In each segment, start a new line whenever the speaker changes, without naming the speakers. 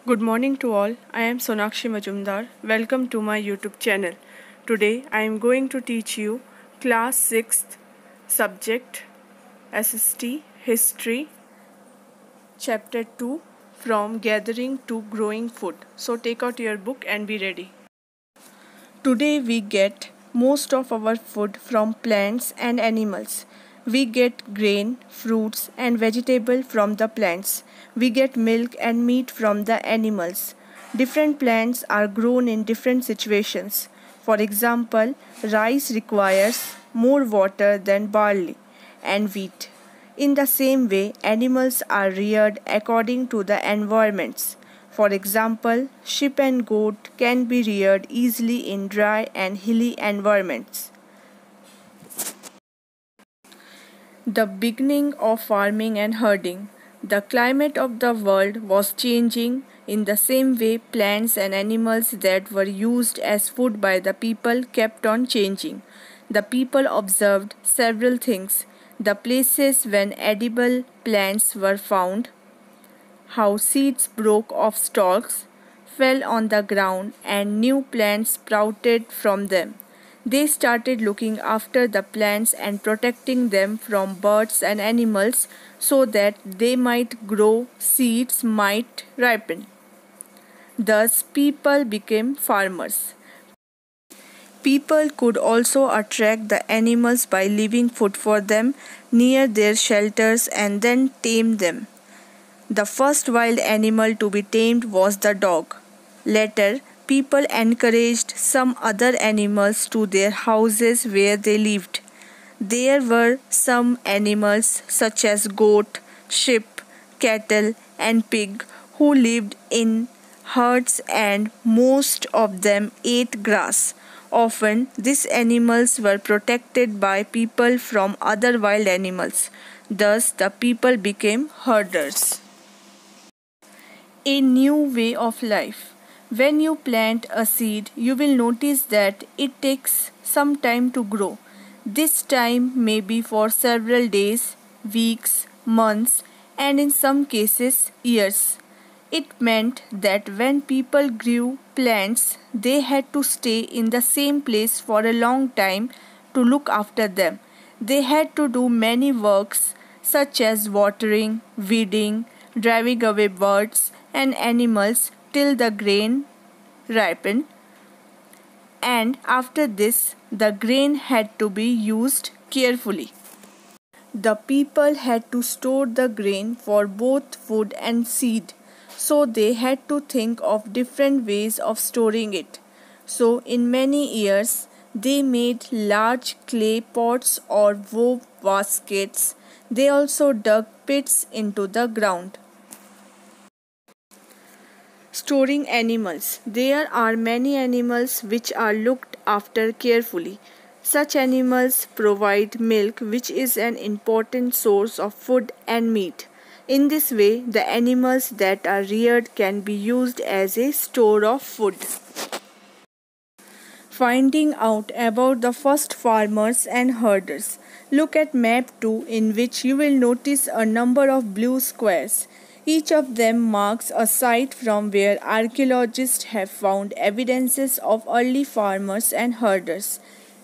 Good morning to all. I am Sonakshi Majumdar. Welcome to my YouTube channel. Today I am going to teach you class 6th subject SST History chapter 2 from gathering to growing food. So take out your book and be ready. Today we get most of our food from plants and animals. We get grain, fruits and vegetable from the plants. We get milk and meat from the animals. Different plants are grown in different situations. For example, rice requires more water than barley and wheat. In the same way, animals are reared according to the environments. For example, sheep and goat can be reared easily in dry and hilly environments. The beginning of farming and herding. The climate of the world was changing in the same way plants and animals that were used as food by the people kept on changing. The people observed several things: the places when edible plants were found, how seeds broke off stalks, fell on the ground, and new plants sprouted from them. They started looking after the plants and protecting them from birds and animals so that they might grow, seeds might ripen. Thus, people became farmers. People could also attract the animals by leaving food for them near their shelters and then tame them. The first wild animal to be tamed was the dog. Later, people encouraged some other animals to their houses where they lived. There were some animals such as goat, sheep, cattle, and pig who lived in herds and most of them ate grass. Often, these animals were protected by people from other wild animals. Thus, the people became herders. A new way of life. When you plant a seed, you will notice that it takes some time to grow. This time may be for several days, weeks, months, and in some cases, years. It meant that when people grew plants, they had to stay in the same place for a long time to look after them. They had to do many works such as watering, weeding, driving away birds and animals till the grain ripened, and after this the grain had to be used carefully. The people had to store the grain for both food and seed, so they had to think of different ways of storing it. So, in many years, they made large clay pots or wove baskets. They also dug pits into the ground. Storing animals. There are many animals which are looked after carefully. Such animals provide milk, which is an important source of food and meat. In this way, the animals that are reared can be used as a store of food. Finding out about the first farmers and herders. Look at map 2, in which you will notice a number of blue squares. Each of them marks a site from where archaeologists have found evidences of early farmers and herders.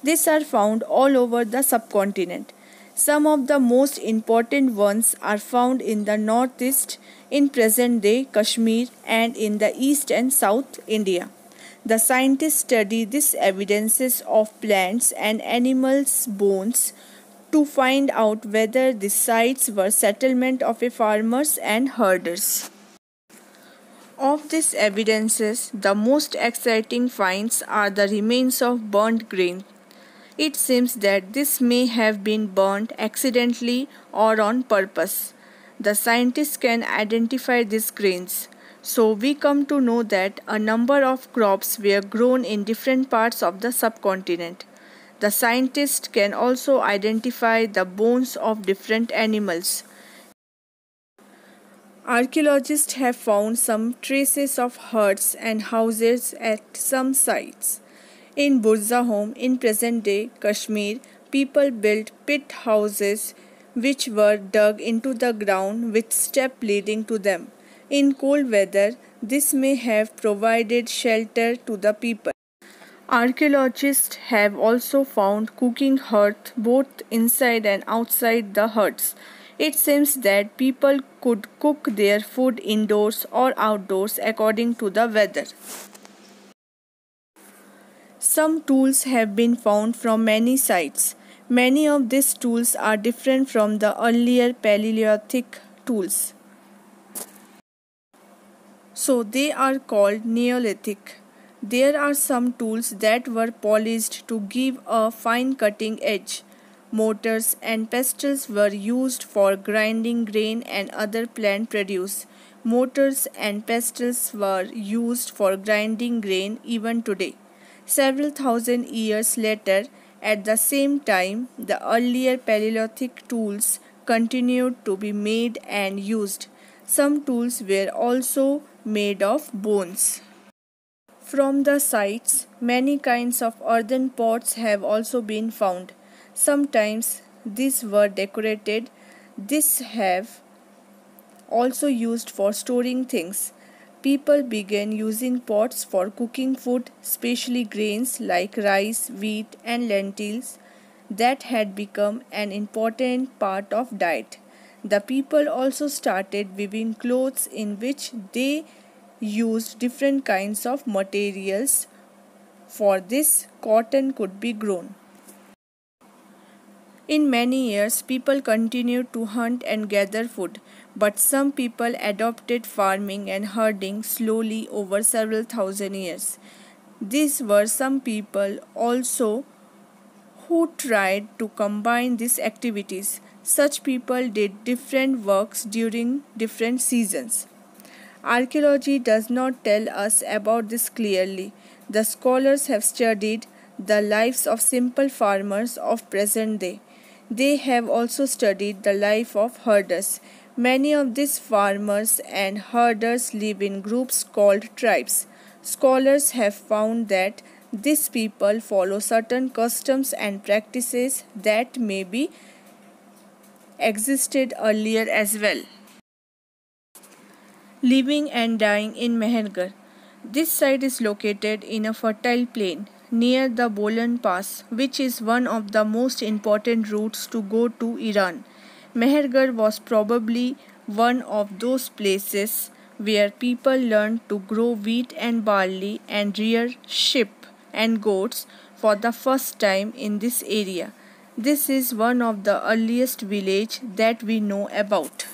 These are found all over the subcontinent. Some of the most important ones are found in the northeast, in present day Kashmir, and in the east and south India. The scientists study these evidences of plants and animals' bones to find out whether the sites were settlement of a farmers and herders. Of these evidences, the most exciting finds are the remains of burnt grain. It seems that this may have been burnt accidentally or on purpose. The scientists can identify these grains. So we come to know that a number of crops were grown in different parts of the subcontinent. The scientists can also identify the bones of different animals. Archaeologists have found some traces of huts and houses at some sites. In Burzahom, in present day Kashmir, people built pit houses which were dug into the ground with steps leading to them. In cold weather, This may have provided shelter to the people. Archaeologists have also found cooking hearths both inside and outside the huts. It seems that people could cook their food indoors or outdoors according to the weather. Some tools have been found from many sites. Many of these tools are different from the earlier Paleolithic tools. So they are called Neolithic. There are some tools that were polished to give a fine cutting edge. Mortars and pestles were used for grinding grain and other plant produce. Mortars and pestles were used for grinding grain even today. Several thousand years later, at the same time, the earlier Paleolithic tools continued to be made and used. Some tools were also made of bones. From the sites, many kinds of earthen pots have also been found. Sometimes these were decorated. These have also used for storing things. People began using pots for cooking food, especially grains like rice, wheat, and lentils that had become an important part of diet. The people also started weaving clothes in which they used different kinds of materials. For this, cotton could be grown. In many years, people continued to hunt and gather food, but some people adopted farming and herding slowly over several thousand years. These were some people also who tried to combine these activities. Such people did different works during different seasons. Archaeology does not tell us about this clearly. The scholars have studied the lives of simple farmers of present day. They have also studied the life of herders. Many of these farmers and herders live in groups called tribes. Scholars have found that these people follow certain customs and practices that maybe existed earlier as well. Living and dying in Mehergarh. This site is located in a fertile plain near the Bolan Pass, which is one of the most important routes to go to Iran. Mehergarh was probably one of those places where people learned to grow wheat and barley and rear sheep and goats for the first time in this area. This is one of the earliest villages that we know about.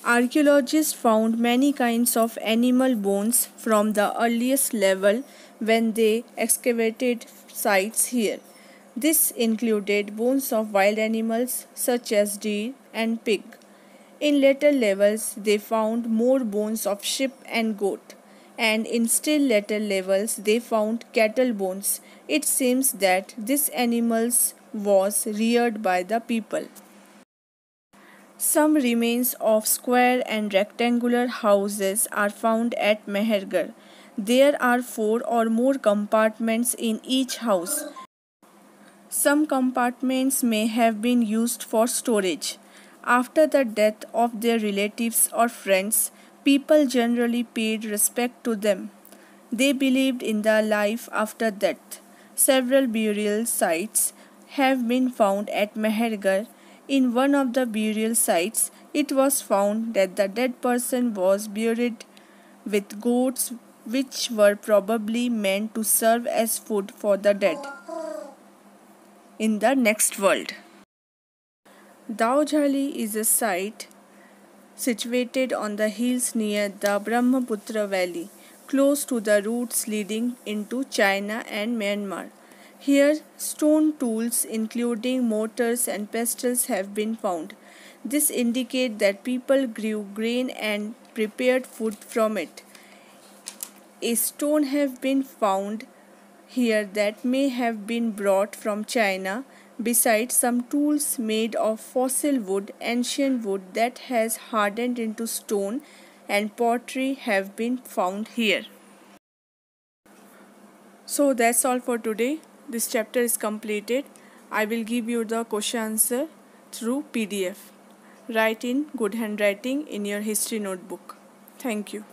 Archaeologists found many kinds of animal bones from the earliest level when they excavated sites here. This included bones of wild animals such as deer and pig. In later levels, they found more bones of sheep and goat, and in still later levels, they found cattle bones. It seems that these animals was reared by the people. Some remains of square and rectangular houses are found at Mehergarh. There are 4 or more compartments in each house. Some compartments may have been used for storage. After the death of their relatives or friends, people generally paid respect to them. They believed in the life after death. Several burial sites have been found at Mehergarh. In one of the burial sites, it was found that the dead person was buried with goats, which were probably meant to serve as food for the dead in the next world. Daujali is a site situated on the hills near the Brahmaputra Valley, close to the routes leading into China and Myanmar. Here, stone tools, including mortars and pestles, have been found. This indicates that people grew grain and prepared food from it. A stone have been found here that may have been brought from China. Besides some tools made of fossil wood, ancient wood that has hardened into stone, and pottery have been found here. So that's all for today. This chapter is completed. I will give you the question answer through PDF. Write in good handwriting in your history notebook. Thank you.